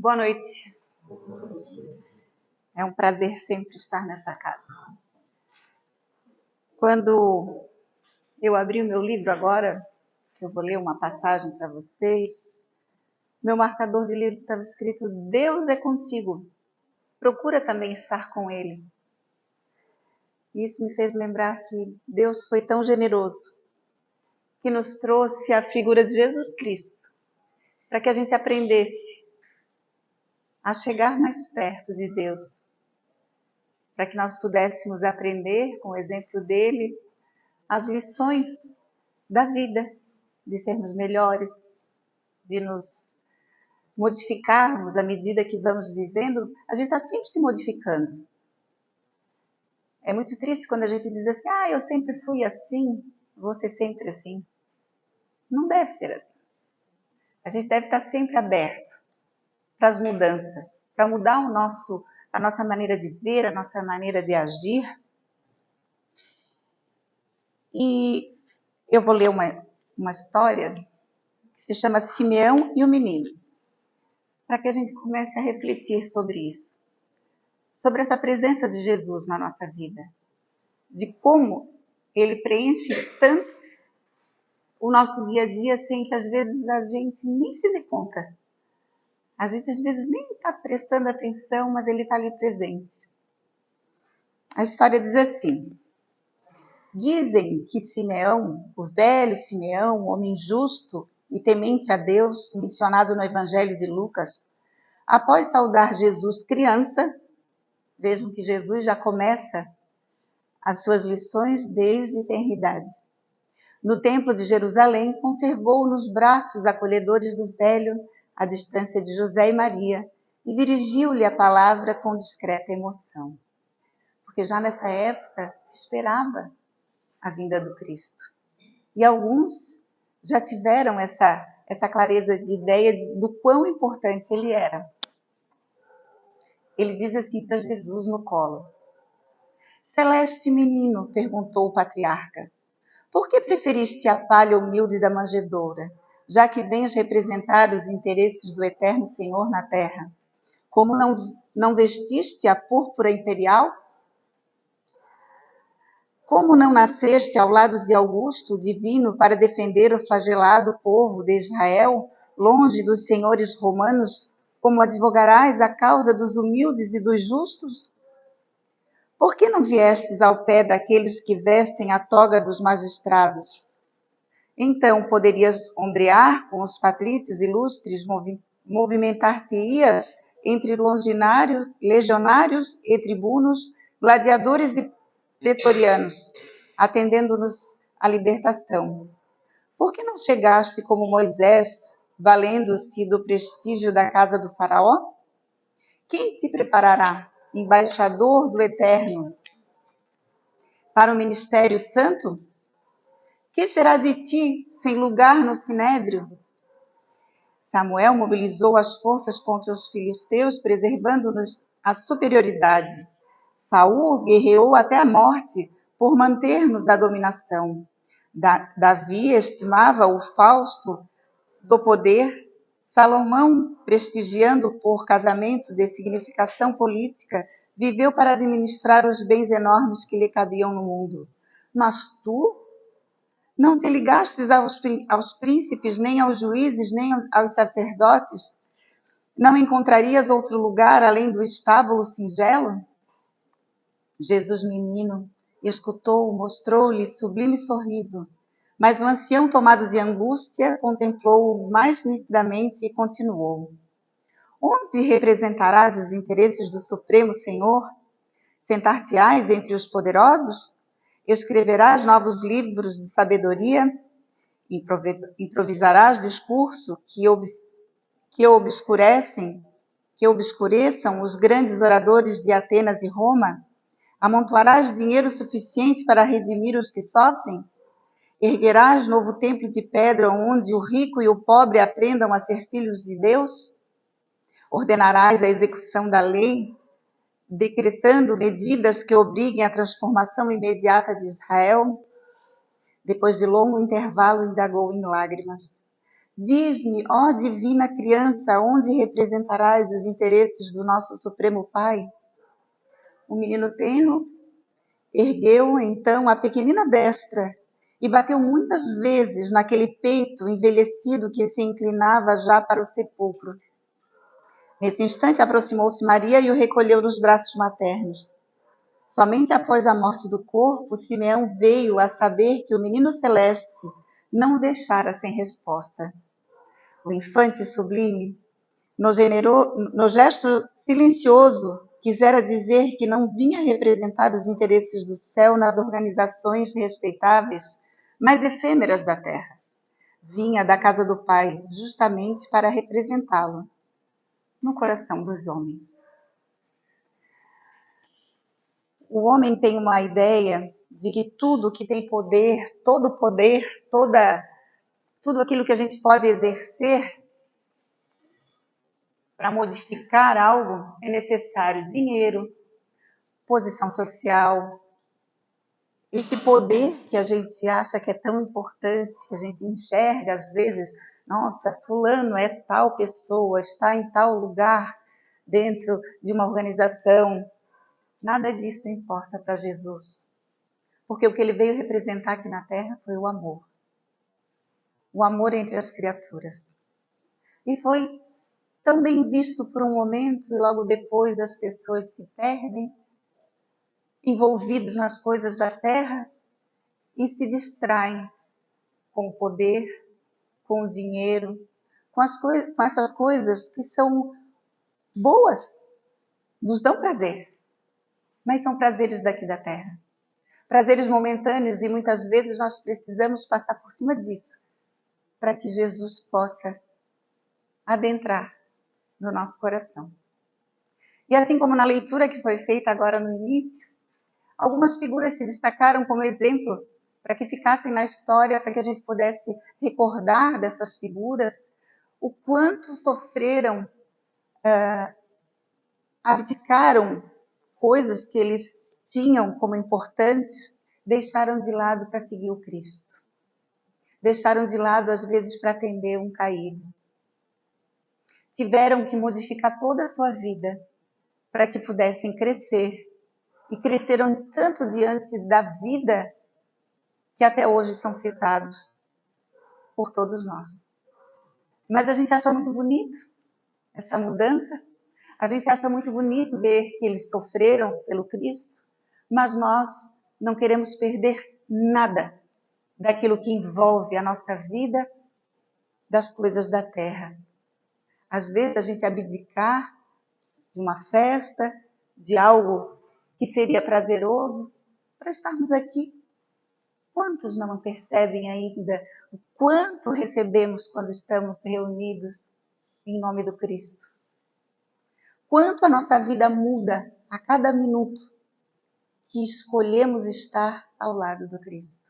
Boa noite. É um prazer sempre estar nessa casa. Quando eu abri o meu livro agora, que eu vou ler uma passagem para vocês, meu marcador de livro estava escrito: Deus é contigo, procura também estar com Ele. E isso me fez lembrar que Deus foi tão generoso, que nos trouxe a figura de Jesus Cristo, para que a gente aprendesse a chegar mais perto de Deus, para que nós pudéssemos aprender, com o exemplo dele, as lições da vida, de sermos melhores, de nos modificarmos à medida que vamos vivendo. A gente está sempre se modificando. É muito triste quando a gente diz assim: eu sempre fui assim, vou ser sempre assim. Não deve ser assim. A gente deve estar sempre aberto para as mudanças, para mudar a nossa maneira de ver, a nossa maneira de agir. E eu vou ler uma história que se chama Simeão e o Menino, para que a gente comece a refletir sobre isso, sobre essa presença de Jesus na nossa vida, de como ele preenche tanto o nosso dia a dia sem que às vezes a gente nem se dê conta. A gente às vezes nem está prestando atenção, mas ele está ali presente. A história diz assim: dizem que Simeão, o velho Simeão, homem justo e temente a Deus, mencionado no Evangelho de Lucas, após saudar Jesus criança, vejam que Jesus já começa as suas lições desde tenridade. No templo de Jerusalém, conservou nos braços acolhedores do velho a distância de José e Maria e dirigiu-lhe a palavra com discreta emoção. Porque já nessa época se esperava a vinda do Cristo. E alguns já tiveram essa clareza de ideia do quão importante ele era. Ele diz assim para Jesus no colo: Celeste menino, perguntou o patriarca, por que preferiste a palha humilde da manjedoura, já que vens representar os interesses do eterno Senhor na terra? Como não vestiste a púrpura imperial? Como não nasceste ao lado de Augusto, divino, para defender o flagelado povo de Israel, longe dos senhores romanos, como advogarás a causa dos humildes e dos justos? Por que não viestes ao pé daqueles que vestem a toga dos magistrados? Então poderias ombrear com os patrícios ilustres, movimentar-te-ias entre legionários e tribunos, gladiadores e pretorianos, atendendo-nos à libertação. Por que não chegaste como Moisés, valendo-se do prestígio da casa do faraó? Quem te preparará, embaixador do Eterno, para o ministério santo? Que será de ti sem lugar no sinédrio? Samuel mobilizou as forças contra os filisteus, preservando-nos a superioridade. Saul guerreou até a morte por manter-nos a dominação. Davi estimava o Fausto do poder. Salomão, prestigiando por casamento de significação política, viveu para administrar os bens enormes que lhe cabiam no mundo. Mas tu não te ligastes aos príncipes, nem aos juízes, nem aos sacerdotes? Não encontrarias outro lugar além do estábulo singelo? Jesus menino escutou, mostrou-lhe sublime sorriso, mas o ancião, tomado de angústia, contemplou-o mais nitidamente e continuou: onde representarás os interesses do Supremo Senhor? Sentar-te-ás entre os poderosos? Escreverás novos livros de sabedoria? Improvisarás discurso que obscureçam os grandes oradores de Atenas e Roma? Amontoarás dinheiro suficiente para redimir os que sofrem? Erguerás novo templo de pedra onde o rico e o pobre aprendam a ser filhos de Deus? Ordenarás a execução da lei, decretando medidas que obriguem a transformação imediata de Israel? Depois de longo intervalo, indagou em lágrimas: Diz-me, ó divina criança, onde representarás os interesses do nosso Supremo Pai? O menino tenro ergueu então a pequenina destra e bateu muitas vezes naquele peito envelhecido que se inclinava já para o sepulcro. Nesse instante aproximou-se Maria e o recolheu nos braços maternos. Somente após a morte do corpo, Simeão veio a saber que o menino celeste não o deixara sem resposta. O infante sublime, no gesto silencioso, quisera dizer que não vinha representar os interesses do céu nas organizações respeitáveis, mas efêmeras da terra. Vinha da casa do Pai, justamente para representá-lo no coração dos homens. O homem tem uma ideia de que tudo que tem poder, tudo aquilo que a gente pode exercer para modificar algo, é necessário dinheiro, posição social. Esse poder que a gente acha que é tão importante, que a gente enxerga às vezes, nossa, fulano é tal pessoa, está em tal lugar dentro de uma organização. Nada disso importa para Jesus. Porque o que ele veio representar aqui na Terra foi o amor. O amor entre as criaturas. E foi tão bem visto por um momento e logo depois as pessoas se perdem, envolvidos nas coisas da terra e se distraem com o poder, com o dinheiro, com essas coisas que são boas, nos dão prazer, mas são prazeres daqui da terra. Prazeres momentâneos e muitas vezes nós precisamos passar por cima disso para que Jesus possa adentrar no nosso coração. E assim como na leitura que foi feita agora no início, algumas figuras se destacaram como exemplo para que ficassem na história, para que a gente pudesse recordar dessas figuras, o quanto sofreram, abdicaram coisas que eles tinham como importantes, deixaram de lado para seguir o Cristo. Deixaram de lado, às vezes, para atender um caído. Tiveram que modificar toda a sua vida para que pudessem crescer. E cresceram tanto diante da vida que até hoje são citados por todos nós. Mas a gente acha muito bonito essa mudança. A gente acha muito bonito ver que eles sofreram pelo Cristo, mas nós não queremos perder nada daquilo que envolve a nossa vida, das coisas da terra. Às vezes a gente abdicar de uma festa, de algo que seria prazeroso, para estarmos aqui. Quantos não percebem ainda o quanto recebemos quando estamos reunidos em nome do Cristo? Quanto a nossa vida muda a cada minuto que escolhemos estar ao lado do Cristo.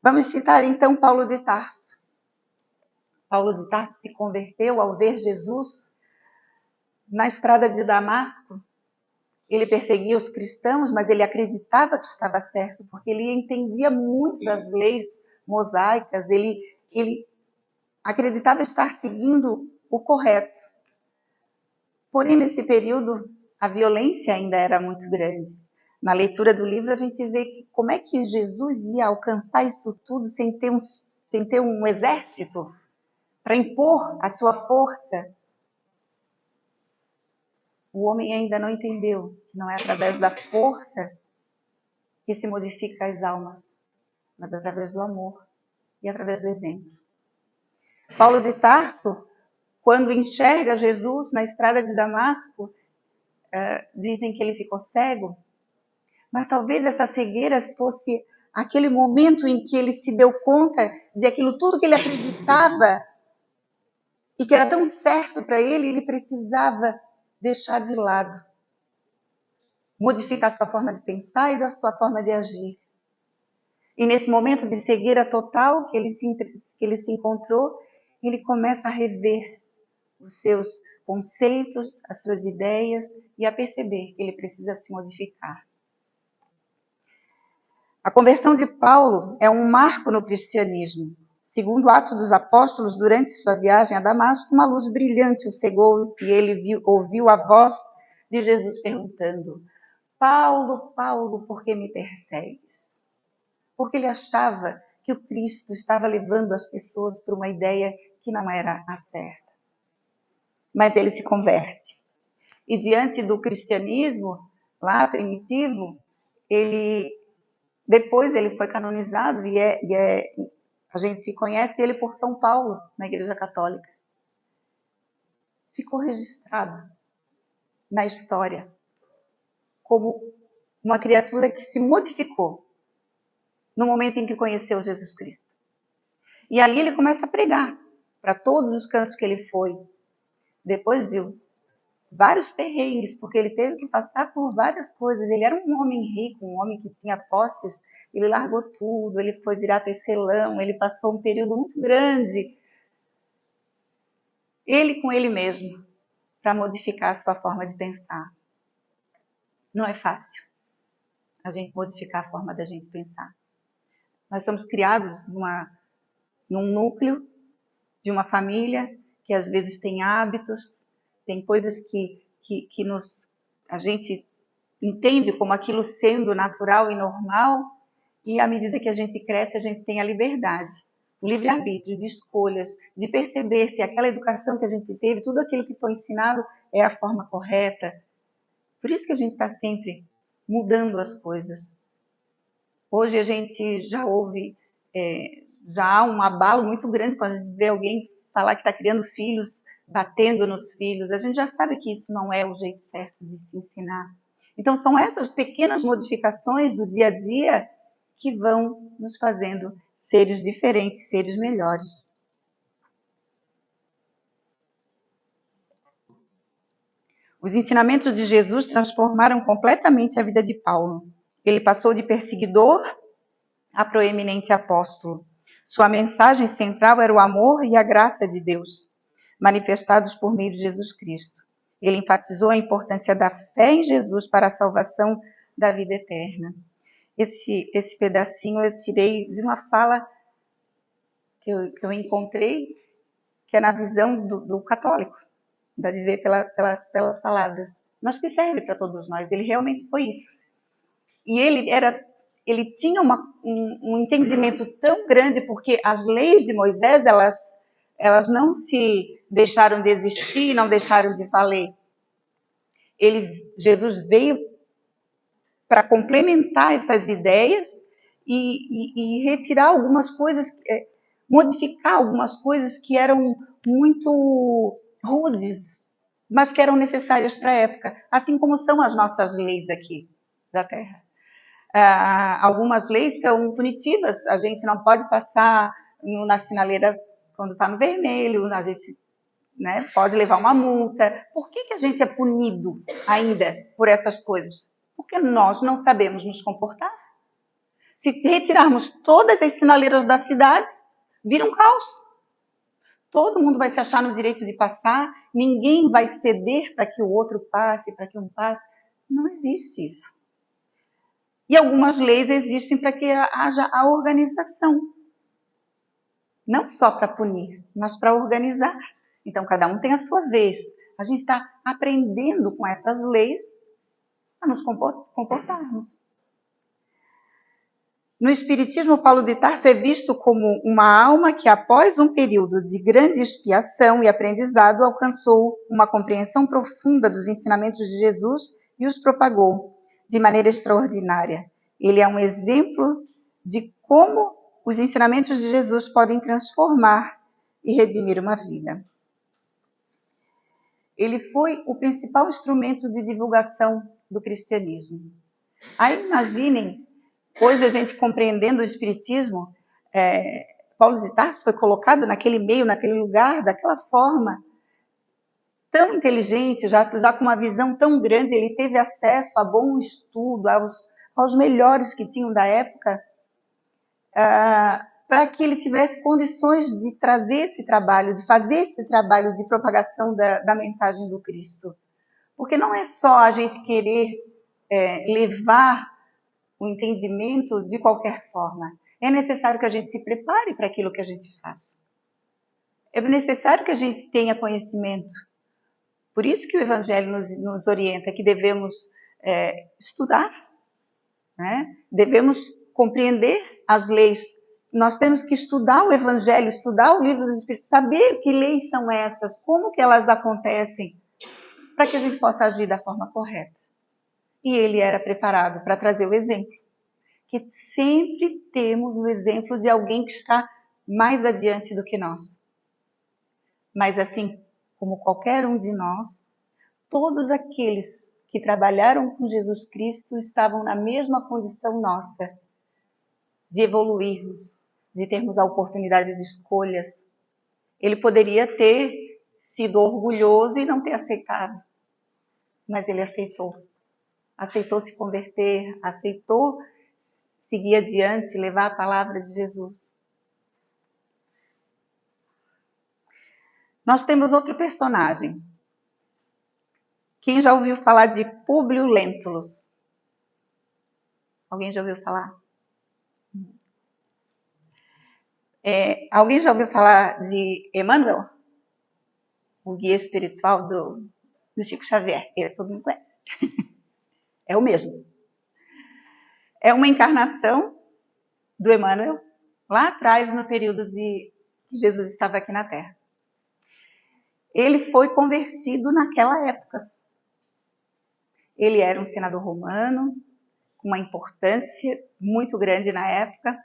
Vamos citar então Paulo de Tarso. Paulo de Tarso se converteu ao ver Jesus na estrada de Damasco. Ele perseguia os cristãos, mas ele acreditava que estava certo, porque ele entendia muito das leis mosaicas, ele acreditava estar seguindo o correto. Porém, nesse período, a violência ainda era muito grande. Na leitura do livro, a gente vê que como é que Jesus ia alcançar isso tudo sem ter um exército para impor a sua força. O homem ainda não entendeu que não é através da força que se modifica as almas, mas através do amor e através do exemplo. Paulo de Tarso, quando enxerga Jesus na estrada de Damasco, dizem que ele ficou cego, mas talvez essa cegueira fosse aquele momento em que ele se deu conta de aquilo tudo que ele acreditava e que era tão certo para ele, ele precisava deixar de lado, modificar a sua forma de pensar e a sua forma de agir. E nesse momento de cegueira total que ele se encontrou, ele começa a rever os seus conceitos, as suas ideias e a perceber que ele precisa se modificar. A conversão de Paulo é um marco no cristianismo. Segundo o Atos dos Apóstolos, durante sua viagem a Damasco, uma luz brilhante o cegou e ele ouviu a voz de Jesus perguntando: Paulo, Paulo, por que me persegues? Porque ele achava que o Cristo estava levando as pessoas para uma ideia que não era a certa. Mas ele se converte. E diante do cristianismo, lá primitivo, depois ele foi canonizado a gente se conhece ele por São Paulo, na Igreja Católica. Ficou registrado na história como uma criatura que se modificou no momento em que conheceu Jesus Cristo. E ali ele começa a pregar para todos os cantos que ele foi, depois de vários perrengues, porque ele teve que passar por várias coisas. Ele era um homem rico, um homem que tinha posses, ele largou tudo, ele foi virar tecelão, ele passou um período muito grande, ele com ele mesmo, para modificar a sua forma de pensar. Não é fácil a gente modificar a forma da gente pensar. Nós somos criados num núcleo de uma família que às vezes tem hábitos, tem coisas que a gente entende como aquilo sendo natural e normal, e à medida que a gente cresce, a gente tem a liberdade, o livre-arbítrio de escolhas, de perceber se aquela educação que a gente teve, tudo aquilo que foi ensinado é a forma correta. Por isso que a gente está sempre mudando as coisas. Hoje a gente já ouve, já há um abalo muito grande quando a gente vê alguém falar que está criando filhos, batendo nos filhos. A gente já sabe que isso não é o jeito certo de se ensinar. Então são essas pequenas modificações do dia a dia que vão nos fazendo seres diferentes, seres melhores. Os ensinamentos de Jesus transformaram completamente a vida de Paulo. Ele passou de perseguidor a proeminente apóstolo. Sua mensagem central era o amor e a graça de Deus, manifestados por meio de Jesus Cristo. Ele enfatizou a importância da fé em Jesus para a salvação da vida eterna. Esse pedacinho eu tirei de uma fala que eu encontrei, que é na visão do católico, da viver pelas palavras, mas que serve para todos nós. Ele realmente foi isso. E ele tinha um entendimento tão grande, porque as leis de Moisés, elas não se deixaram de existir, não deixaram de valer. Jesus veio para complementar essas ideias e retirar algumas coisas, modificar algumas coisas que eram muito rudes, mas que eram necessárias para a época, assim como são as nossas leis aqui da Terra. Algumas leis são punitivas, a gente não pode passar na sinaleira quando está no vermelho, a gente pode levar uma multa. Por que a gente é punido ainda por essas coisas? Porque nós não sabemos nos comportar. Se retirarmos todas as sinaleiras da cidade, vira um caos. Todo mundo vai se achar no direito de passar, ninguém vai ceder para que o outro passe, para que um passe. Não existe isso. E algumas leis existem para que haja a organização. Não só para punir, mas para organizar. Então, cada um tem a sua vez. A gente está aprendendo com essas leis a nos comportarmos. No Espiritismo, Paulo de Tarso é visto como uma alma que, após um período de grande expiação e aprendizado, alcançou uma compreensão profunda dos ensinamentos de Jesus e os propagou de maneira extraordinária. Ele é um exemplo de como os ensinamentos de Jesus podem transformar e redimir uma vida. Ele foi o principal instrumento de divulgação do cristianismo. Aí imaginem, hoje a gente compreendendo o Espiritismo, Paulo de Tarso foi colocado naquele meio, naquele lugar, daquela forma, tão inteligente, já com uma visão tão grande, ele teve acesso a bom estudo, aos melhores que tinham da época, para que ele tivesse condições de trazer esse trabalho, de fazer esse trabalho de propagação da mensagem do Cristo. Porque não é só a gente querer levar o entendimento de qualquer forma, É necessário que a gente se prepare para aquilo que a gente faz. É necessário que a gente tenha conhecimento. Por isso que o Evangelho nos orienta que devemos estudar, né? Devemos compreender as leis. Nós temos que estudar o Evangelho, estudar o livro dos Espíritos, saber que leis são essas, como que elas acontecem, para que a gente possa agir da forma correta. E ele era preparado para trazer o exemplo. Que sempre temos o exemplo de alguém que está mais adiante do que nós. Mas assim como qualquer um de nós, todos aqueles que trabalharam com Jesus Cristo estavam na mesma condição nossa, de evoluirmos, de termos a oportunidade de escolhas. Ele poderia ter sido orgulhoso e não ter aceitado, mas ele aceitou. Aceitou se converter, aceitou seguir adiante, levar a palavra de Jesus. Nós temos outro personagem. Quem já ouviu falar de Públio Lentulus? Alguém já ouviu falar? Alguém já ouviu falar de Emmanuel? O guia espiritual do Chico Xavier. Esse todo mundo conhece. É o mesmo. É uma encarnação do Emmanuel, lá atrás, no período que Jesus estava aqui na Terra. Ele foi convertido naquela época. Ele era um senador romano, com uma importância muito grande na época,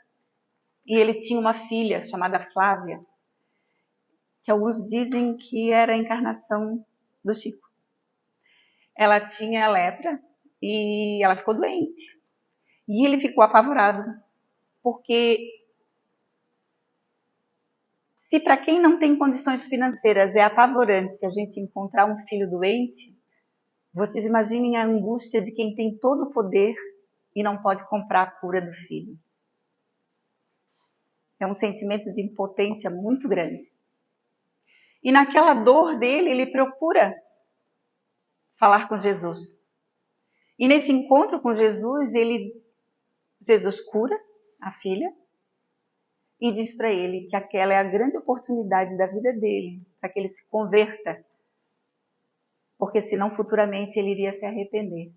e ele tinha uma filha chamada Flávia, que alguns dizem que era a encarnação do Chico. Ela tinha lepra e ela ficou doente. E ele ficou apavorado, porque se para quem não tem condições financeiras é apavorante a gente encontrar um filho doente, vocês imaginem a angústia de quem tem todo o poder e não pode comprar a cura do filho. É um sentimento de impotência muito grande. E naquela dor dele, ele procura falar com Jesus. E nesse encontro com Jesus, Jesus cura a filha e diz para ele que aquela é a grande oportunidade da vida dele, para que ele se converta, porque senão futuramente ele iria se arrepender.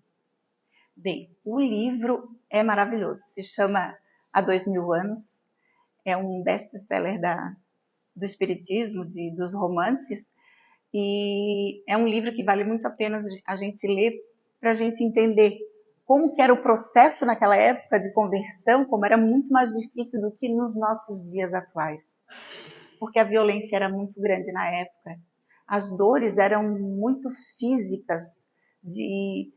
Bem, o livro é maravilhoso, se chama Há 2000 Anos, é um best-seller do Espiritismo, dos romances, e é um livro que vale muito a pena a gente ler para a gente entender como que era o processo naquela época de conversão, como era muito mais difícil do que nos nossos dias atuais. Porque a violência era muito grande na época. As dores eram muito físicas, de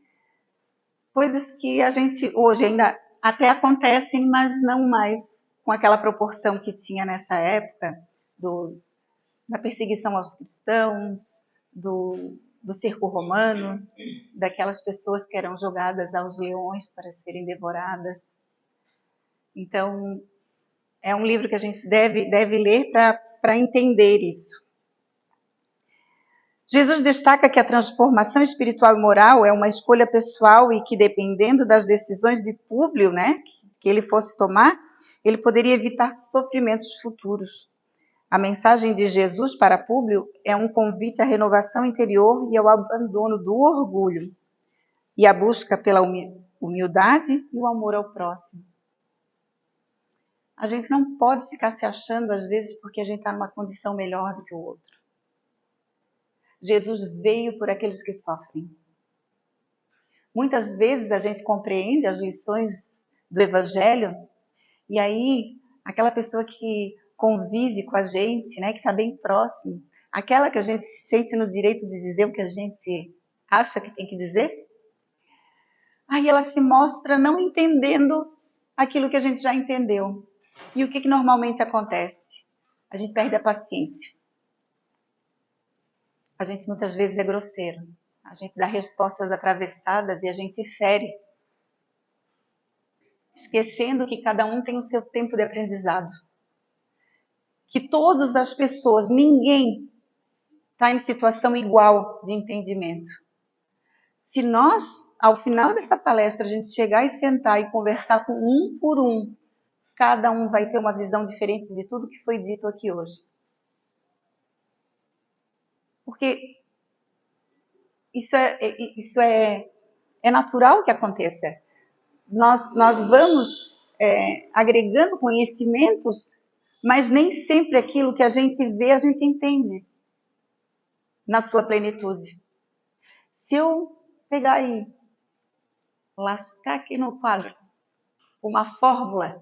coisas que a gente hoje ainda até acontecem, mas não mais com aquela proporção que tinha nessa época, da perseguição aos cristãos, do circo romano, daquelas pessoas que eram jogadas aos leões para serem devoradas. Então, é um livro que a gente deve ler para entender isso. Jesus destaca que a transformação espiritual e moral é uma escolha pessoal e que, dependendo das decisões de Públio, né, que ele fosse tomar, ele poderia evitar sofrimentos futuros. A mensagem de Jesus para Públio é um convite à renovação interior e ao abandono do orgulho e à busca pela humildade e o amor ao próximo. A gente não pode ficar se achando, às vezes, porque a gente está numa condição melhor do que o outro. Jesus veio por aqueles que sofrem. Muitas vezes a gente compreende as lições do Evangelho e aí aquela pessoa que convive com a gente, né, que está bem próximo, aquela que a gente se sente no direito de dizer o que a gente acha que tem que dizer, aí ela se mostra não entendendo aquilo que a gente já entendeu. E o que normalmente acontece? A gente perde a paciência. A gente muitas vezes é grosseiro. A gente dá respostas atravessadas e a gente fere. Esquecendo que cada um tem o seu tempo de aprendizado. Que todas as pessoas, ninguém está em situação igual de entendimento. Se nós, ao final dessa palestra, a gente chegar e sentar e conversar com um por um, cada um vai ter uma visão diferente de tudo que foi dito aqui hoje. Porque isso é natural que aconteça. Nós vamos agregando conhecimentos, mas nem sempre aquilo que a gente vê, a gente entende na sua plenitude. Se eu pegar aí, lascar aqui no quadro, uma fórmula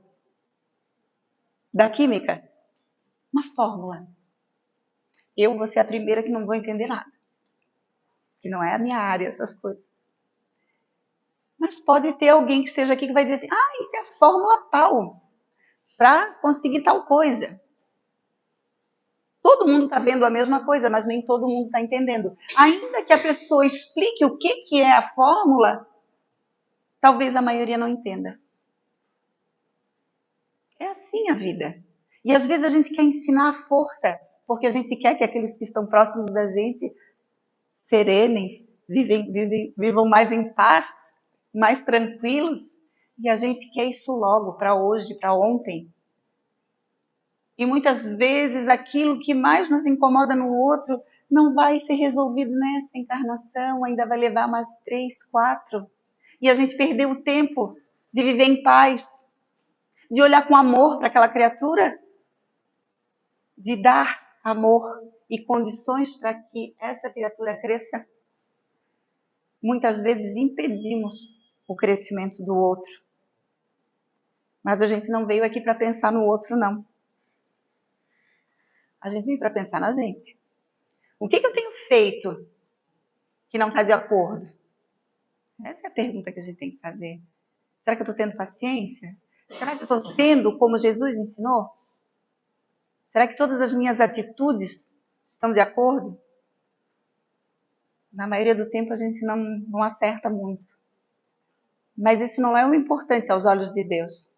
da química, uma fórmula, eu vou ser a primeira que não vou entender nada. Que não é a minha área, essas coisas. Mas pode ter alguém que esteja aqui que vai dizer assim, isso é a fórmula tal, para conseguir tal coisa. Todo mundo está vendo a mesma coisa, mas nem todo mundo está entendendo. Ainda que a pessoa explique o que é a fórmula, talvez a maioria não entenda. É assim a vida. E às vezes a gente quer ensinar a força, porque a gente quer que aqueles que estão próximos da gente serenem, vivam mais em paz, mais tranquilos. E a gente quer isso logo, para hoje, para ontem. E muitas vezes aquilo que mais nos incomoda no outro não vai ser resolvido nessa encarnação, ainda vai levar mais 3, 4. E a gente perdeu o tempo de viver em paz, de olhar com amor para aquela criatura, de dar amor e condições para que essa criatura cresça. Muitas vezes impedimos o crescimento do outro. Mas a gente não veio aqui para pensar no outro, não. A gente veio para pensar na gente. O que eu tenho feito que não está de acordo? Essa é a pergunta que a gente tem que fazer. Será que eu estou tendo paciência? Será que eu estou sendo como Jesus ensinou? Será que todas as minhas atitudes estão de acordo? Na maioria do tempo a gente não acerta muito. Mas isso não é o importante aos olhos de Deus.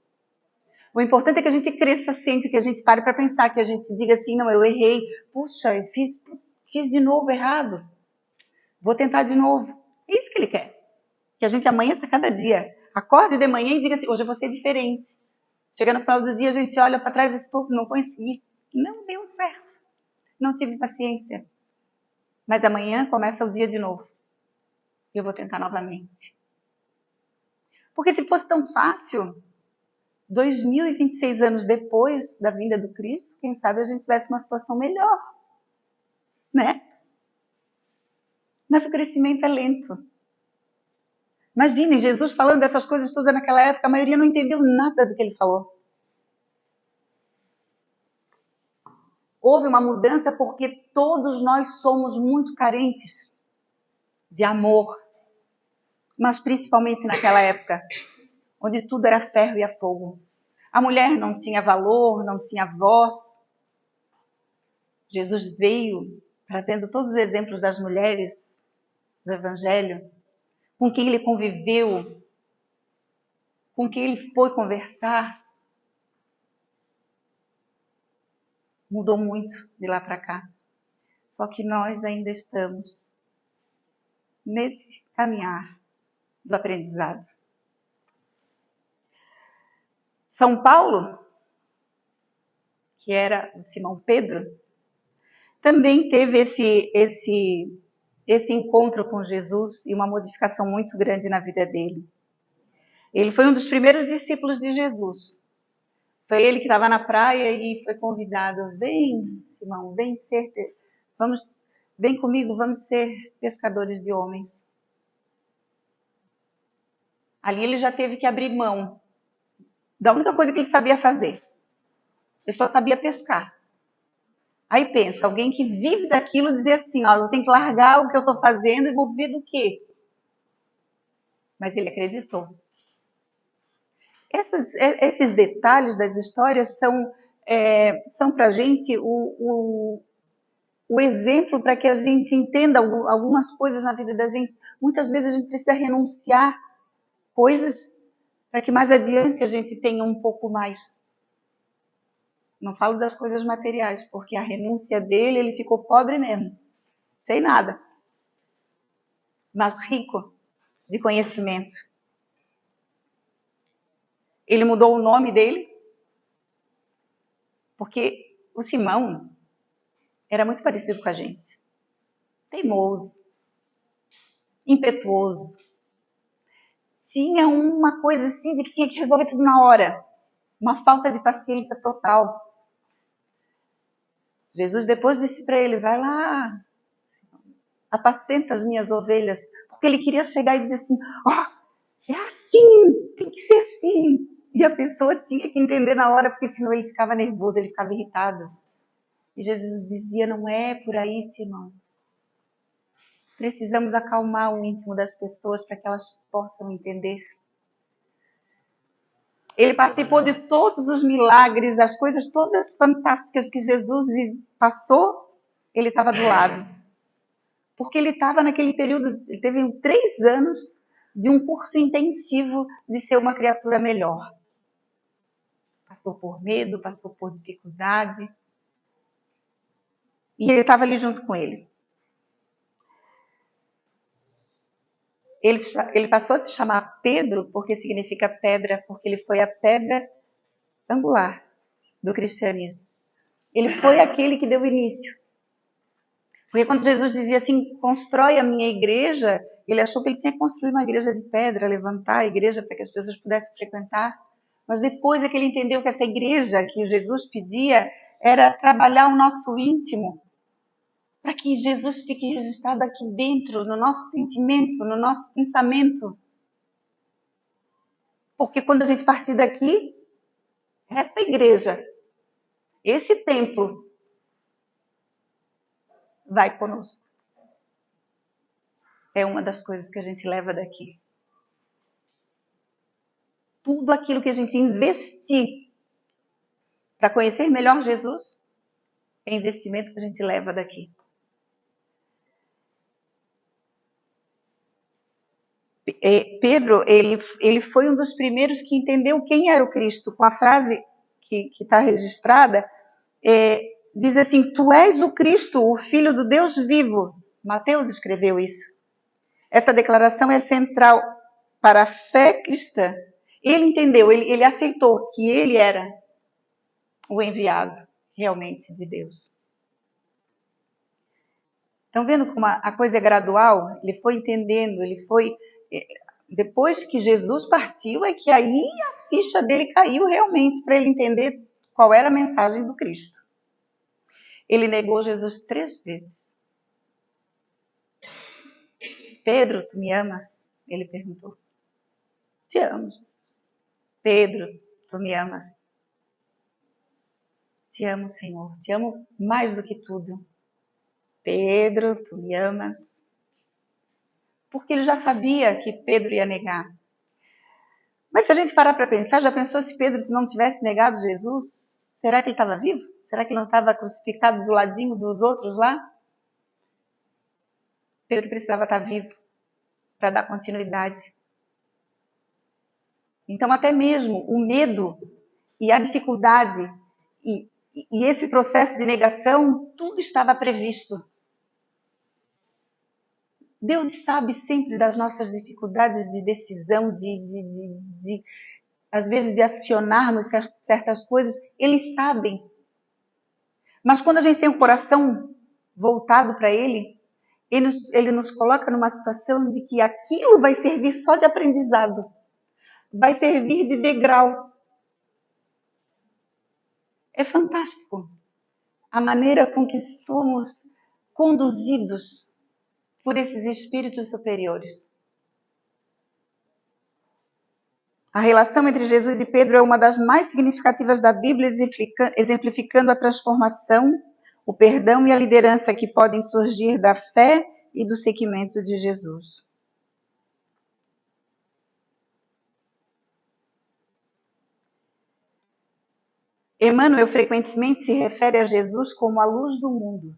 O importante é que a gente cresça sempre, que a gente pare para pensar, que a gente diga assim, não, eu errei. Puxa, eu fiz de novo errado. Vou tentar de novo. É isso que ele quer. Que a gente amanheça cada dia. Acorde de manhã e diga assim, hoje eu vou ser diferente. Chega no final do dia, a gente olha para trás e diz, pô, não consegui. Não deu certo. Não tive paciência. Mas amanhã começa o dia de novo. E eu vou tentar novamente. Porque se fosse tão fácil, 2026 anos depois da vinda do Cristo, quem sabe a gente tivesse uma situação melhor, né? Mas o crescimento é lento. Imaginem, Jesus falando dessas coisas todas naquela época, a maioria não entendeu nada do que ele falou. Houve uma mudança porque todos nós somos muito carentes de amor, mas principalmente naquela época, onde tudo era ferro e a fogo. A mulher não tinha valor, não tinha voz. Jesus veio trazendo todos os exemplos das mulheres do Evangelho, com quem ele conviveu, com quem ele foi conversar. Mudou muito de lá para cá. Só que nós ainda estamos nesse caminhar do aprendizado. São Paulo, que era o Simão Pedro, também teve esse encontro com Jesus e uma modificação muito grande na vida dele. Ele foi um dos primeiros discípulos de Jesus. Foi ele que estava na praia e foi convidado. Vem, Simão, vem comigo, vamos ser pescadores de homens. Ali ele já teve que abrir mão da única coisa que ele sabia fazer. Ele só sabia pescar. Aí pensa, alguém que vive daquilo dizer assim, ó, eu tenho que largar o que eu estou fazendo e vou viver do quê? Mas ele acreditou. Esses detalhes das histórias são para a gente o exemplo para que a gente entenda algumas coisas na vida da gente. Muitas vezes a gente precisa renunciar coisas para que mais adiante a gente tenha um pouco mais. Não falo das coisas materiais, porque a renúncia dele, ele ficou pobre mesmo, sem nada, mas rico de conhecimento. Ele mudou o nome dele, Porque o Simão era muito parecido com a gente. Teimoso, impetuoso. Tinha uma coisa assim de que tinha que resolver tudo na hora. Uma falta de paciência total. Jesus depois disse para ele, vai lá, apacenta as minhas ovelhas. Porque ele queria chegar e dizer assim, é assim, tem que ser assim. E a pessoa tinha que entender na hora, porque senão ele ficava nervoso, ele ficava irritado. E Jesus dizia, não é por aí, Simão. Precisamos acalmar o íntimo das pessoas para que elas possam entender. Ele participou de todos os milagres, das coisas todas fantásticas que Jesus passou, ele estava do lado. Porque ele estava naquele período, ele teve 3 anos de um curso intensivo de ser uma criatura melhor. Passou por medo, passou por dificuldade. E ele estava ali junto com ele. Ele passou a se chamar Pedro, porque significa pedra, porque ele foi a pedra angular do cristianismo. Ele foi aquele que deu início. Porque quando Jesus dizia assim, constrói a minha igreja, ele achou que ele tinha que construir uma igreja de pedra, levantar a igreja para que as pessoas pudessem frequentar. Mas depois é que ele entendeu que essa igreja que Jesus pedia era trabalhar o nosso íntimo, para que Jesus fique registrado aqui dentro, no nosso sentimento, no nosso pensamento. Porque quando a gente partir daqui, essa igreja, esse templo, vai conosco. É uma das coisas que a gente leva daqui. Tudo aquilo que a gente investir para conhecer melhor Jesus é investimento que a gente leva daqui. Pedro, ele foi um dos primeiros que entendeu quem era o Cristo. Com a frase que está registrada, diz assim, tu és o Cristo, o Filho do Deus vivo. Mateus escreveu isso. Essa declaração é central para a fé cristã. Ele entendeu, ele aceitou que ele era o enviado realmente de Deus. Estão vendo como a coisa é gradual? Ele foi entendendo, ele foi... Depois que Jesus partiu, é que aí a ficha dele caiu realmente para ele entender qual era a mensagem do Cristo. Ele negou Jesus 3 vezes. Pedro, tu me amas? Ele perguntou. Te amo, Jesus. Pedro, tu me amas? Te amo, Senhor. Te amo mais do que tudo. Pedro, tu me amas? Porque ele já sabia que Pedro ia negar. Mas se a gente parar para pensar, já pensou se Pedro não tivesse negado Jesus? Será que ele estava vivo? Será que ele não estava crucificado do ladinho dos outros lá? Pedro precisava estar vivo para dar continuidade. Então, até mesmo o medo e a dificuldade e esse processo de negação, tudo estava previsto. Deus sabe sempre das nossas dificuldades de decisão, às vezes de acionarmos certas coisas. Eles sabem. Mas quando a gente tem o coração voltado para Ele, ele nos coloca numa situação de que aquilo vai servir só de aprendizado. Vai servir de degrau. É fantástico a maneira com que somos conduzidos por esses espíritos superiores. A relação entre Jesus e Pedro é uma das mais significativas da Bíblia, exemplificando a transformação, o perdão e a liderança que podem surgir da fé e do seguimento de Jesus. Emmanuel frequentemente se refere a Jesus como a luz do mundo,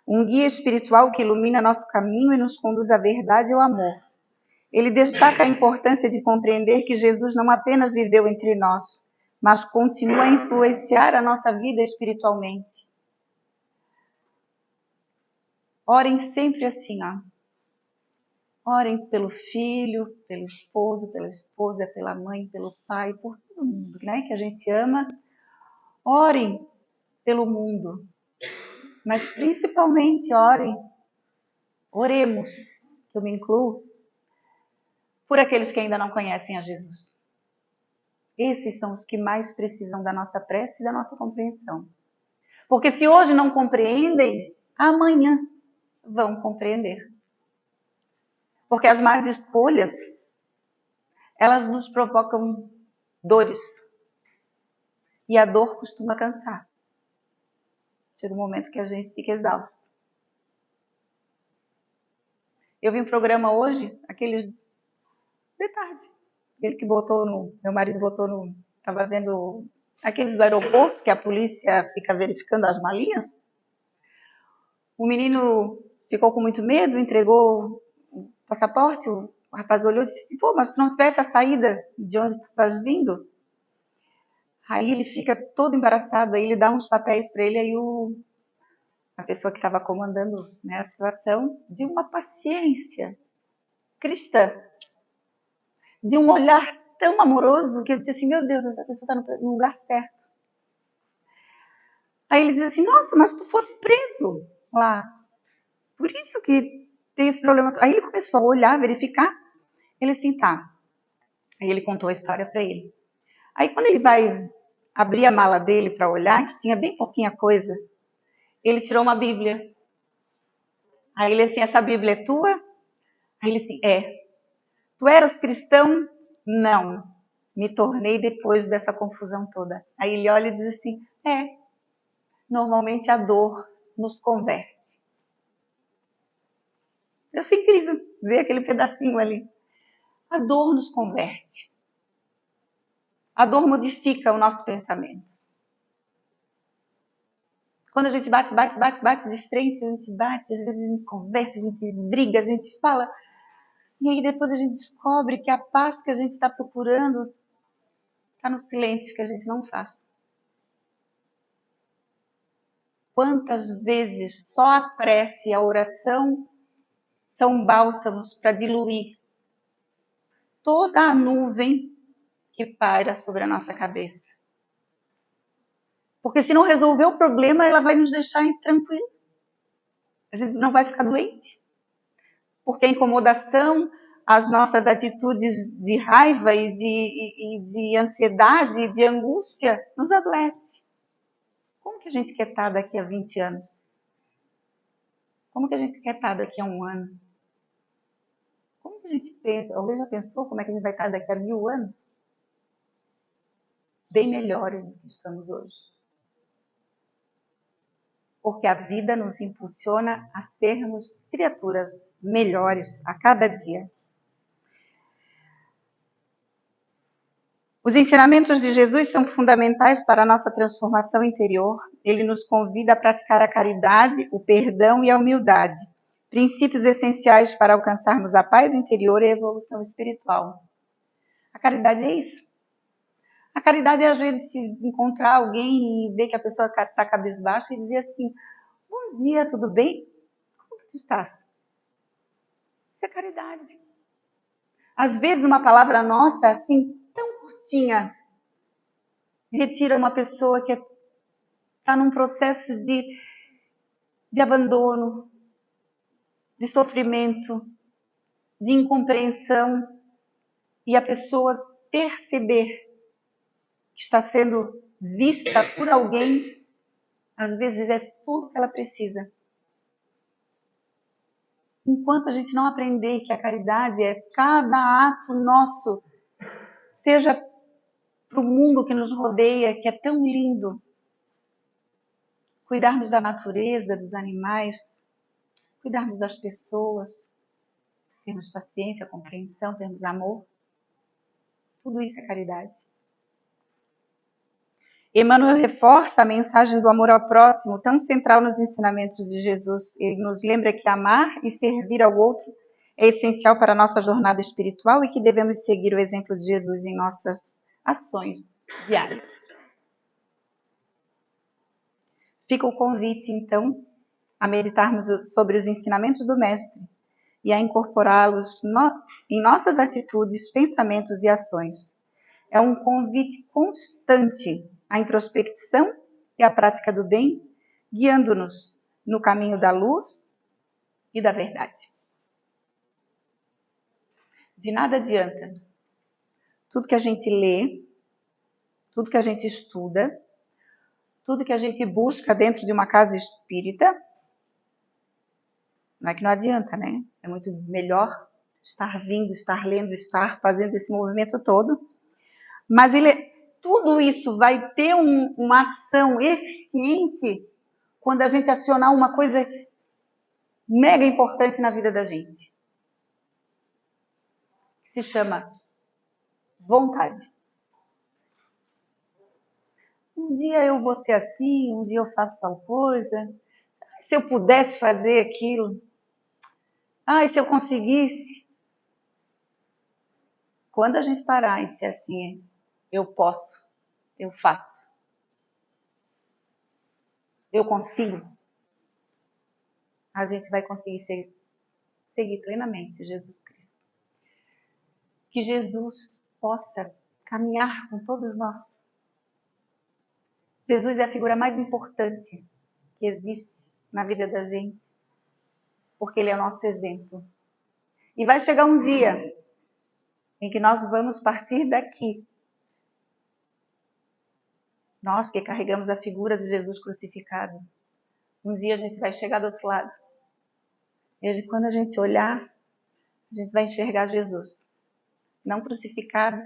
um guia espiritual que ilumina nosso caminho e nos conduz à verdade e ao amor. Ele destaca a importância de compreender que Jesus não apenas viveu entre nós, mas continua a influenciar a nossa vida espiritualmente. Orem sempre assim, Orem pelo filho, pelo esposo, pela esposa, pela mãe, pelo pai, por todo mundo, né, que a gente ama. Orem pelo mundo, mas principalmente oremos, que eu me incluo, por aqueles que ainda não conhecem a Jesus. Esses são os que mais precisam da nossa prece e da nossa compreensão. Porque se hoje não compreendem, amanhã vão compreender. Porque as más escolhas, elas nos provocam dores. E a dor costuma cansar. Chega um momento que a gente fica exausto. Eu vi um programa hoje, aqueles de tarde. Ele que meu marido estava vendo aqueles do aeroporto que a polícia fica verificando as malinhas. O menino ficou com muito medo, entregou o passaporte, o rapaz olhou e disse assim, pô, mas se não tivesse a saída de onde tu estás vindo? Aí ele fica todo embaraçado, aí ele dá uns papéis para ele, aí a pessoa que estava comandando, né, a situação, de uma paciência cristã, de um olhar tão amoroso que eu disse assim, meu Deus, essa pessoa está no lugar certo. Aí ele diz assim, nossa, mas tu fosse preso lá. Por isso que tem esse problema. Aí ele começou a olhar, verificar. Ele assim, tá. Aí ele contou a história para ele. Aí quando ele vai abrir a mala dele para olhar, que tinha bem pouquinha coisa, ele tirou uma Bíblia. Aí ele assim, essa Bíblia é tua? Aí ele assim, é. Tu eras cristão? Não. Me tornei depois dessa confusão toda. Aí ele olha e diz assim, normalmente a dor nos converte. Eu achei incrível ver aquele pedacinho ali. A dor nos converte. A dor modifica o nosso pensamento. Quando a gente bate de frente, a gente bate, às vezes a gente conversa, a gente briga, a gente fala. E aí depois a gente descobre que a paz que a gente está procurando está no silêncio que a gente não faz. Quantas vezes só a prece e a oração são bálsamos para diluir toda a nuvem que paira sobre a nossa cabeça. Porque se não resolver o problema, ela vai nos deixar tranquilos. A gente não vai ficar doente. Porque a incomodação, as nossas atitudes de raiva e de ansiedade e de angústia nos adoece. Como que a gente quer estar daqui a 20 anos? Como que a gente quer estar daqui a 1 ano? Como que a gente pensa? Alguém já pensou como é que a gente vai estar daqui a 1000 anos? Bem melhores do que estamos hoje. Porque a vida nos impulsiona a sermos criaturas melhores a cada dia. Os ensinamentos de Jesus são fundamentais para a nossa transformação interior. Ele nos convida a praticar a caridade, o perdão e a humildade, princípios essenciais para alcançarmos a paz interior e a evolução espiritual. A caridade é isso. A caridade é a gente encontrar alguém e ver que a pessoa está cabisbaixa e dizer assim, bom dia, tudo bem? Como que tu estás? Isso é caridade. Às vezes uma palavra nossa, assim, tão curtinha, retira uma pessoa que está num processo de abandono, de sofrimento, de incompreensão, e a pessoa perceber que está sendo vista por alguém, às vezes é tudo que ela precisa. Enquanto a gente não aprender que a caridade é cada ato nosso, seja para o mundo que nos rodeia, que é tão lindo, cuidarmos da natureza, dos animais, cuidarmos das pessoas, termos paciência, compreensão, termos amor, tudo isso é caridade. Emmanuel reforça a mensagem do amor ao próximo, tão central nos ensinamentos de Jesus. Ele nos lembra que amar e servir ao outro é essencial para a nossa jornada espiritual e que devemos seguir o exemplo de Jesus em nossas ações diárias. Fica o convite, então, a meditarmos sobre os ensinamentos do Mestre e a incorporá-los em nossas atitudes, pensamentos e ações. É um convite constante a introspecção e a prática do bem, guiando-nos no caminho da luz e da verdade. De nada adianta tudo que a gente lê, tudo que a gente estuda, tudo que a gente busca dentro de uma casa espírita. Não é que não adianta, né? É muito melhor estar vindo, estar lendo, estar fazendo esse movimento todo. Mas tudo isso vai ter uma ação eficiente quando a gente acionar uma coisa mega importante na vida da gente. Que se chama vontade. Um dia eu vou ser assim, um dia eu faço tal coisa. Se eu pudesse fazer aquilo. Se eu conseguisse. Quando a gente parar e dizer assim, eu posso, eu faço, eu consigo, a gente vai conseguir seguir plenamente Jesus Cristo. Que Jesus possa caminhar com todos nós. Jesus é a figura mais importante que existe na vida da gente, porque Ele é o nosso exemplo. E vai chegar um dia em que nós vamos partir daqui. Nós que carregamos a figura de Jesus crucificado. Um dia a gente vai chegar do outro lado. E quando a gente olhar, a gente vai enxergar Jesus. Não crucificado,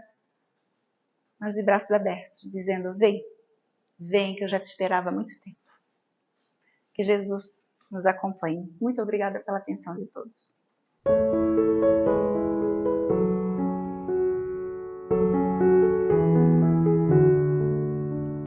mas de braços abertos, dizendo, vem que eu já te esperava há muito tempo. Que Jesus nos acompanhe. Muito obrigada pela atenção de todos.